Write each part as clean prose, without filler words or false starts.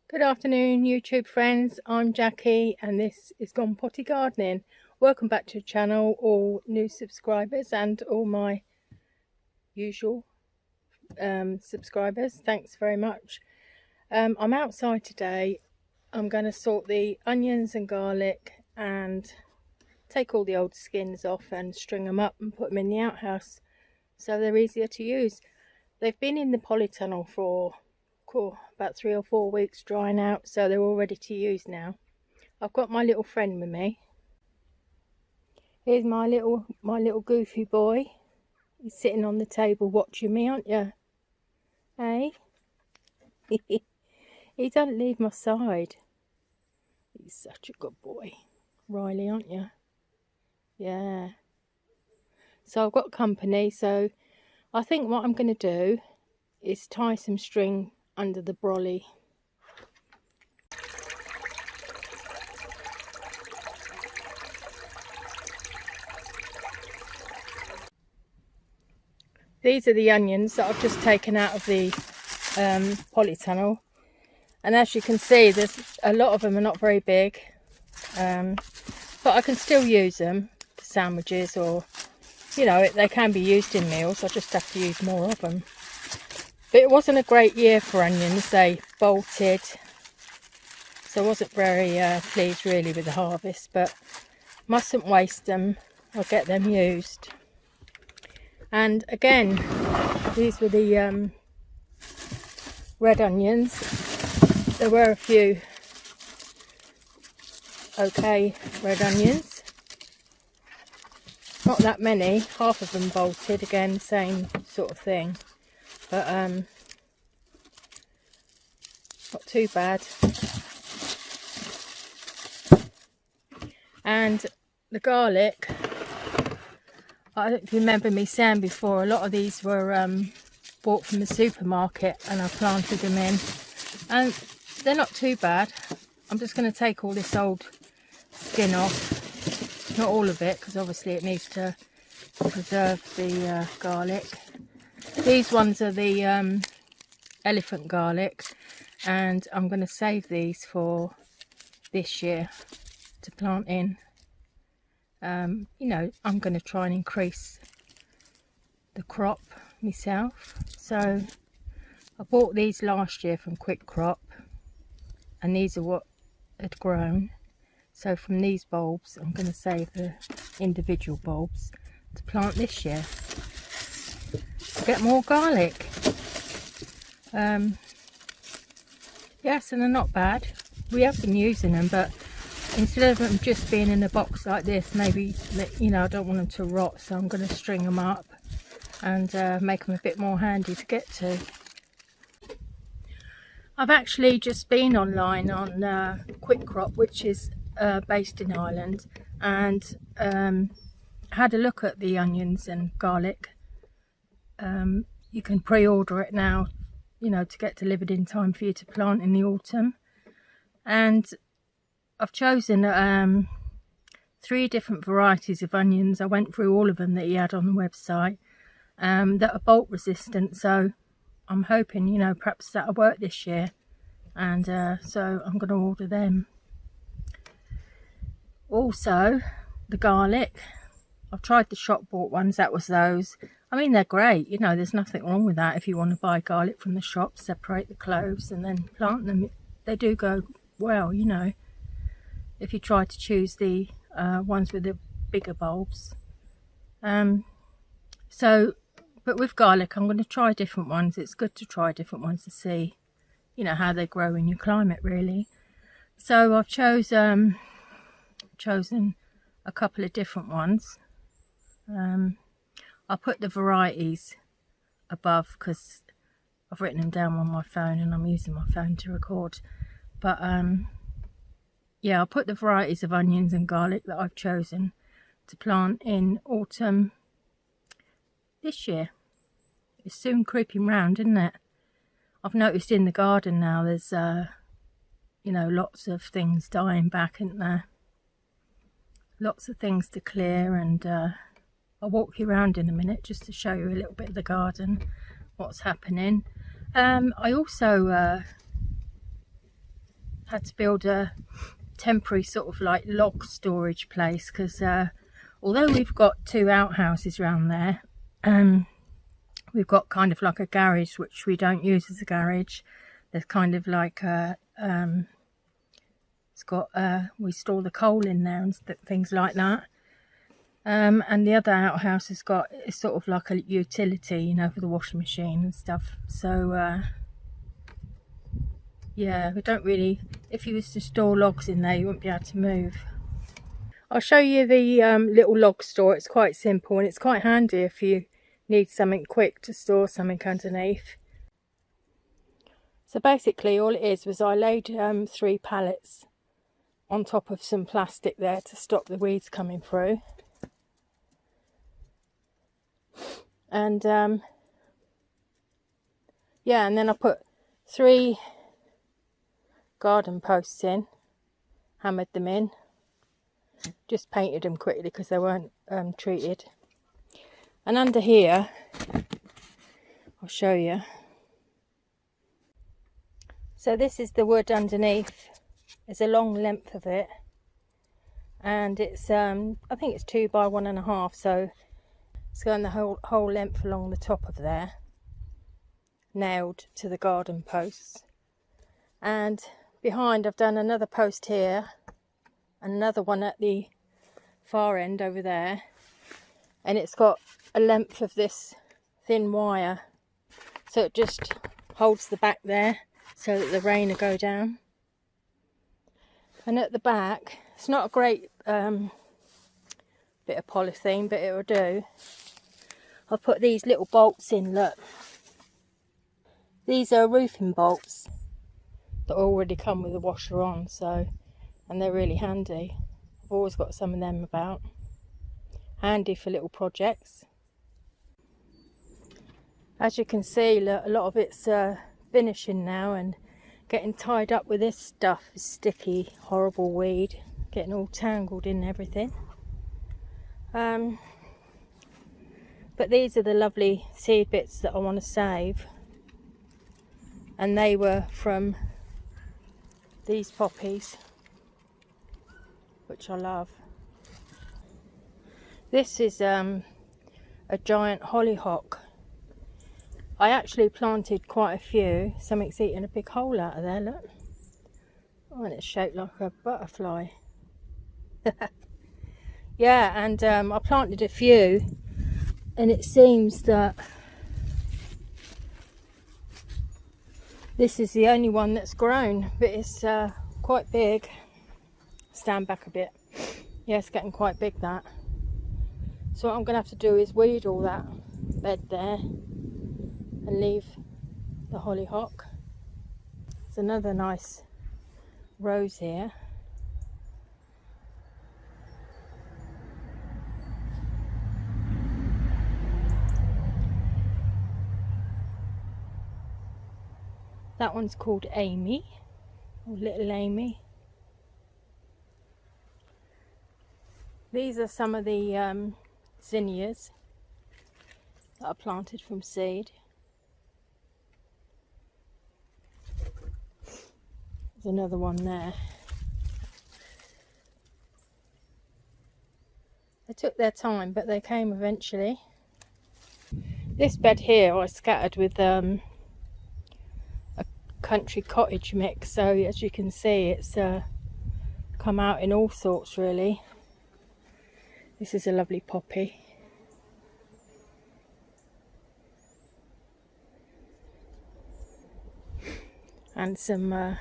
Good afternoon, YouTube friends. I'm Jackie and this is Gone Potty Gardening. Welcome back to the channel, all new subscribers and all my usual subscribers. Thanks very much. I'm outside today. I'm going to sort the onions and garlic and take all the old skins off and string them up and put them in the outhouse so they're easier to use. They've been in the polytunnel for about 3 or 4 weeks drying out, so they're all ready to use now. I've got my little friend with me. Here's my little goofy boy. He's sitting on the table watching me, aren't you? Hey? He doesn't leave my side. He's such a good boy. Riley, aren't you? Yeah. So I've got company, so I think what I'm going to do is tie some string under the brolly. These are the onions that I've just taken out of the polytunnel, and as you can see, there's a lot of them are not very big, but I can still use them for sandwiches, or they can be used in meals. I just have to use more of them. But it wasn't a great year for onions. They bolted, so I wasn't very pleased really with the harvest, but mustn't waste them. I'll get them used. And again, these were the red onions. There were a few okay red onions, not that many. Half of them bolted, again same sort of thing, but not too bad. And the garlic, I don't know if you remember me saying before, a lot of these were bought from the supermarket, and I planted them in, and they're not too bad. I'm just going to take all this old skin off, not all of it, because obviously it needs to preserve the garlic. These ones are the elephant garlic, and I'm going to save these for this year to plant in. I'm going to try and increase the crop myself. So I bought these last year from Quick Crop, and these are what had grown. So from these bulbs, I'm going to save the individual bulbs to plant this year. Get more garlic. Yes, and they're not bad. We have been using them, but instead of them just being in a box like this, maybe, I don't want them to rot, so I'm going to string them up and make them a bit more handy to get to. I've actually just been online on Quick Crop, which is based in Ireland, and had a look at the onions and garlic. You can pre-order it now, to get delivered in time for you to plant in the autumn. And I've chosen 3 different varieties of onions. I went through all of them that he had on the website that are bolt resistant, so I'm hoping, perhaps that'll work this year, and so I'm going to order them. Also, the garlic, I've tried the shop bought ones. That was those. I mean, they're great, there's nothing wrong with that. If you want to buy garlic from the shop, separate the cloves and then plant them, they do go well, if you try to choose the ones with the bigger bulbs. But with garlic, I'm going to try different ones. It's good to try different ones to see, how they grow in your climate, really. So I've chosen a couple of different ones. I'll put the varieties above because I've written them down on my phone and I'm using my phone to record. But yeah, I'll put the varieties of onions and garlic that I've chosen to plant in autumn this year. It's soon creeping round, isn't it? I've noticed in the garden now there's lots of things dying back, isn't there? Lots of things to clear, and I'll walk you around in a minute just to show you a little bit of the garden, what's happening. I also had to build a temporary sort of like log storage place, because although we've got 2 outhouses around there, we've got kind of like a garage which we don't use as a garage. There's kind of like a it's got we store the coal in there and things like that. And the other outhouse has got, it's sort of like a utility, you know, for the washing machine and stuff. So yeah, we don't really, if you was to store logs in there, you wouldn't be able to move. I'll show you the little log store. It's quite simple and it's quite handy if you need something quick to store something underneath. So basically all it is was I laid 3 pallets on top of some plastic there to stop the weeds coming through. And yeah, and then I put 3 garden posts in, hammered them in, just painted them quickly because they weren't treated. And under here, I'll show you. So this is the wood underneath. There's a long length of it, and it's I think it's 2 by 1.5, so it's going the whole length along the top of there, nailed to the garden posts. And behind I've done another post here and another one at the far end over there, and it's got a length of this thin wire, so it just holds the back there so that the rain will go down. And at the back, it's not a great bit of polythene, but it will do. I'll put these little bolts in, look. These are roofing bolts that already come with a washer on, so, and they're really handy. I've always got some of them about. Handy for little projects. As you can see, look, a lot of it's finishing now and getting tied up with this stuff, this sticky, horrible weed, getting all tangled in everything. But these are the lovely seed bits that I want to save, and they were from these poppies, which I love. This is a giant hollyhock. I actually planted quite a few. Something's eating a big hole out of there, look. Oh, and it's shaped like a butterfly. Yeah, and I planted a few, and it seems that this is the only one that's grown, but it's quite big. Stand back a bit. Yeah, it's getting quite big, that. So what I'm going to have to do is weed all that bed there and leave the hollyhock. There's another nice rose here. That one's called Amy, or Little Amy. These are some of the zinnias that I planted from seed. There's another one there. They took their time, but they came eventually. This bed here I scattered with a country cottage mix, so as you can see it's come out in all sorts really. This is a lovely poppy. And some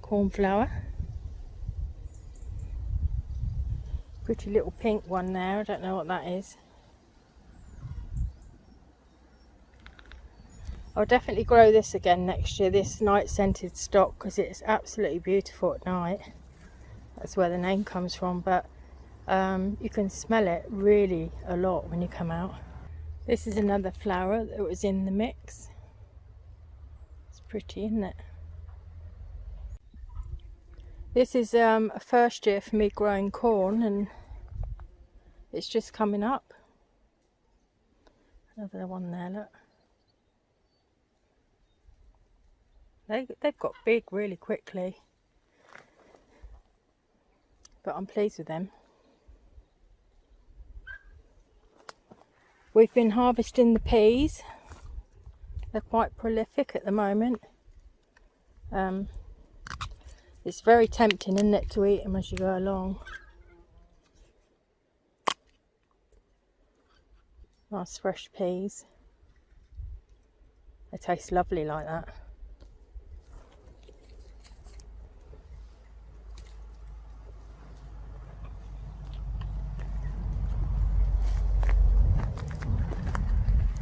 cornflower. Pretty little pink one there, I don't know what that is. I'll definitely grow this again next year, this night scented stock, because it's absolutely beautiful at night. That's where the name comes from, but you can smell it really a lot when you come out. This is another flower that was in the mix. It's pretty, isn't it? This is a first year for me growing corn, and it's just coming up. Another one there, look. They've got big really quickly, but I'm pleased with them. We've been harvesting the peas. They're quite prolific at the moment. It's very tempting, isn't it, to eat them as you go along. Nice fresh peas. They taste lovely like that.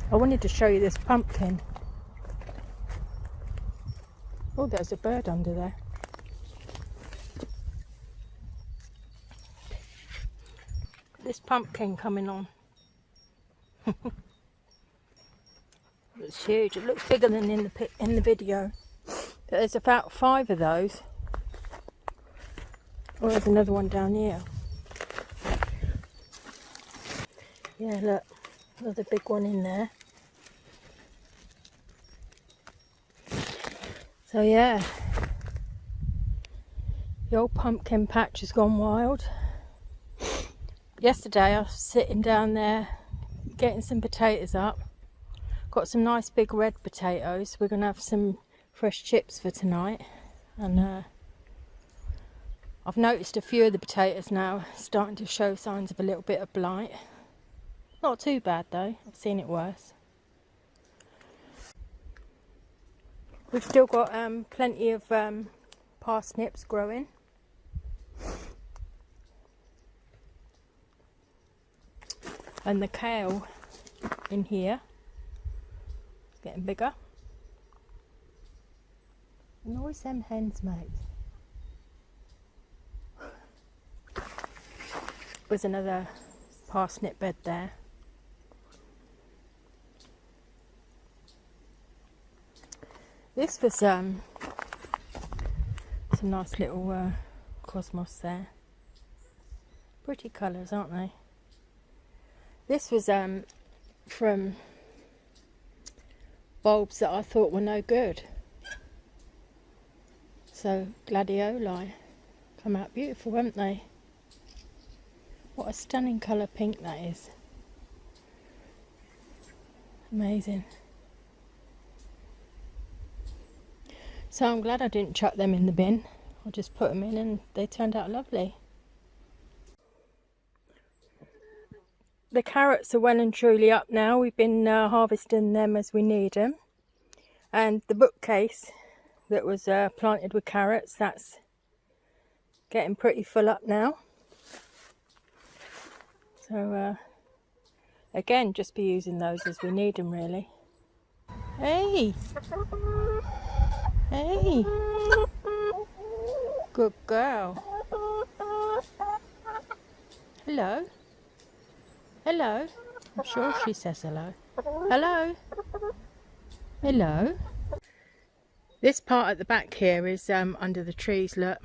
I wanted to show you this pumpkin. Oh, there's a bird under there. This pumpkin coming on. It's huge. It looks bigger than in the video. But there's about 5 of those. Oh, there's another one down here. Yeah, look. Another big one in there. So yeah, the old pumpkin patch has gone wild. Yesterday I was sitting down there getting some potatoes up. Got some nice big red potatoes. We're going to have some fresh chips for tonight. And I've noticed a few of the potatoes now starting to show signs of a little bit of blight. Not too bad though, I've seen it worse. We've still got plenty of parsnips growing. And the kale in here is getting bigger. And always them hens, mate. There's another parsnip bed there. This was some nice little cosmos there. Pretty colours, aren't they? This was from bulbs that I thought were no good. So gladioli come out beautiful, haven't they? What a stunning colour pink that is. Amazing. So I'm glad I didn't chuck them in the bin. I just put them in and they turned out lovely. The carrots are well and truly up now. We've been harvesting them as we need them. And the bookcase that was planted with carrots, that's getting pretty full up now. So again, just be using those as we need them really. Hey! Hey! Good girl. Hello. Hello. I'm sure she says hello. Hello. Hello. This part at the back here is under the trees, look.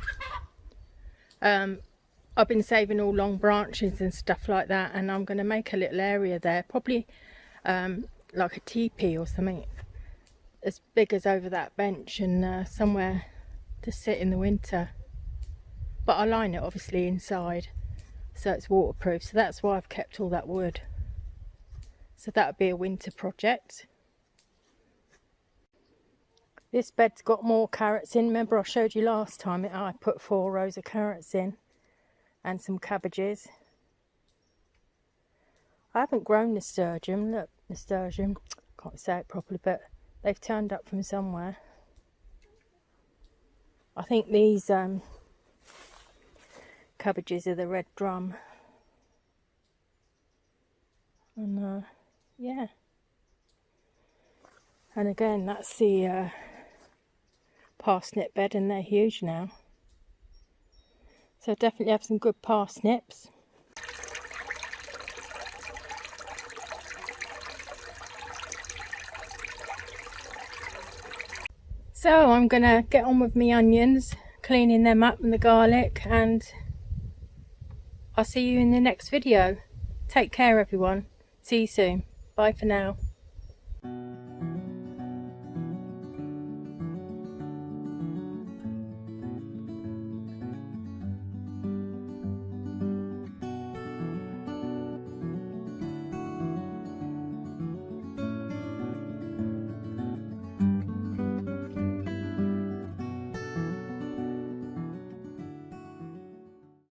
I've been saving all long branches and stuff like that, and I'm going to make a little area there, probably like a teepee or something as big as over that bench, and somewhere to sit in the winter. But I line it obviously inside so it's waterproof, so that's why I've kept all that wood. So that would be a winter project. This bed's got more carrots in. Remember I showed you last time I put 4 rows of carrots in and some cabbages. I haven't grown nasturtium. Look, nasturtium, can't say it properly, but they've turned up from somewhere. I think these cabbages are the red drum. And yeah. And again, that's the parsnip bed, and they're huge now. So definitely have some good parsnips. So I'm going to get on with my onions, cleaning them up, and the garlic, and I'll see you in the next video. Take care everyone. See you soon. Bye for now.